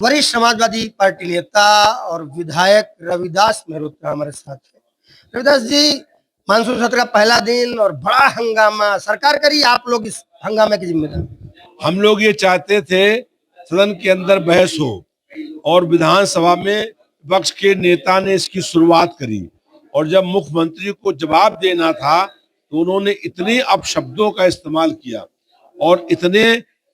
वरिष्ठ समाजवादी पार्टी नेता और विधायक रविदास मेहरोत्रा हमारे साथ है। रविदास जी, मानसून सत्र का पहला दिन और बड़ा हंगामा, सरकार करी, आप लोग इस हंगामे के जिम्मेदार। हम लोग ये चाहते थे सदन के अंदर बहस हो और विधानसभा में विपक्ष के नेता ने इसकी शुरुआत करी और जब मुख्यमंत्री को जवाब देना था तो उन्होंने इतने अपशब्दों का इस्तेमाल किया और इतने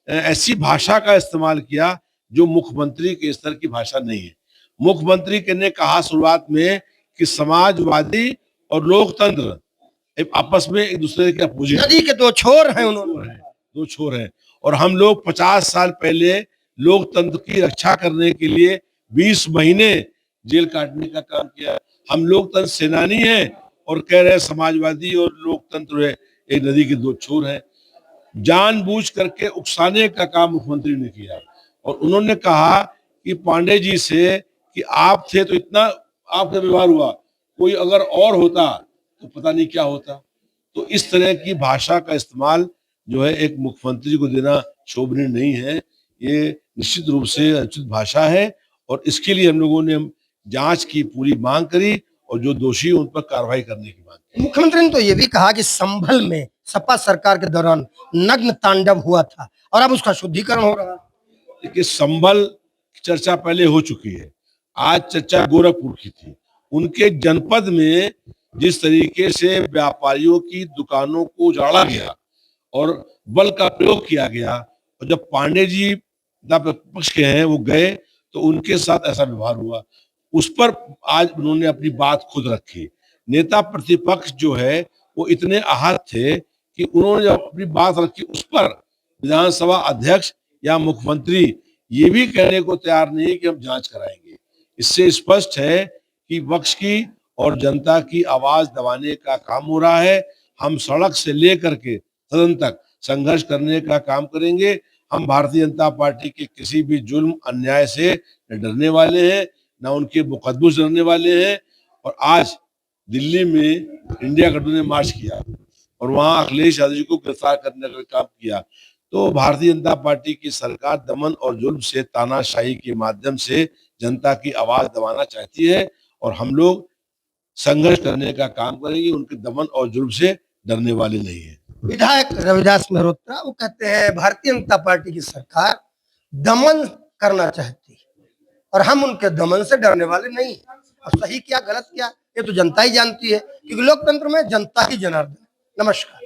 ऐसी भाषा का इस्तेमाल किया जो मुख्यमंत्री के स्तर की भाषा नहीं है। मुख्यमंत्री ने कहा शुरुआत में कि समाजवादी और लोकतंत्र आपस में एक दूसरे के अपोजिट, नदी के दो छोर हैं, उन्होंने दो छोर हैं और हम लोग 50 साल पहले लोकतंत्र की रक्षा करने के लिए 20 महीने जेल काटने का काम किया। हम लोकतंत्र सेनानी हैं और कह रहे हैं समाजवादी और लोकतंत्र है एक नदी के दो छोर हैं। जानबूझ करके उकसाने का काम मुख्यमंत्री ने किया और उन्होंने कहा कि पांडे जी से कि आप थे तो इतना आपका व्यवहार हुआ, कोई अगर और होता तो पता नहीं क्या होता। तो इस तरह की भाषा का इस्तेमाल जो है एक मुख्यमंत्री को देना शोभनीय नहीं है। ये निश्चित रूप से अनुचित भाषा है और इसके लिए हम लोगों ने जांच की पूरी मांग करी और जो दोषी उन पर कार्रवाई करने की मांग की। मुख्यमंत्री ने तो ये भी कहा कि संभल में सपा सरकार के दौरान नग्न तांडव हुआ था और अब उसका शुद्धिकरण हो रहा है। देखिए, संभल चर्चा पहले हो चुकी है, आज चर्चा गोरखपुर की थी। उनके जनपद में जिस तरीके से व्यापारियों की दुकानों को उजाड़ा गया और बल का प्रयोग किया गया और जब पांडे जी पक्ष के हैं वो गए तो उनके साथ ऐसा व्यवहार हुआ, उस पर आज उन्होंने अपनी बात खुद रखी। नेता प्रतिपक्ष जो है वो इतने आहत थे कि उन्होंने जब अपनी बात रखी उस पर विधानसभा अध्यक्ष या मुख्यमंत्री ये भी कहने को तैयार नहीं है कि हम जांच कराएंगे। इससे स्पष्ट है कि विपक्ष की और जनता की आवाज दबाने का काम हो रहा है। हम सड़क से लेकर के सदन तक संघर्ष करने का काम करेंगे। हम भारतीय जनता पार्टी के किसी भी जुल्म अन्याय से न डरने वाले हैं, न उनके मुकदमों से डरने वाले हैं। और आज दिल्ली में इंडिया गठबंधन ने मार्च किया और वहां अखिलेश यादव जी को गिरफ्तार करने का काम किया। तो भारतीय जनता पार्टी की सरकार दमन और जुल्म से, तानाशाही के माध्यम से जनता की आवाज दबाना चाहती है और हम लोग संघर्ष करने का काम करेंगे, उनके दमन और जुल्म से डरने वाले नहीं है। विधायक रविदास मेहरोत्रा वो कहते हैं भारतीय जनता पार्टी की सरकार दमन करना चाहती है और हम उनके दमन से डरने वाले नहीं हैं। और सही क्या गलत क्या ये तो जनता ही जानती है, क्योंकि लोकतंत्र में जनता ही जनार्दन। नमस्कार।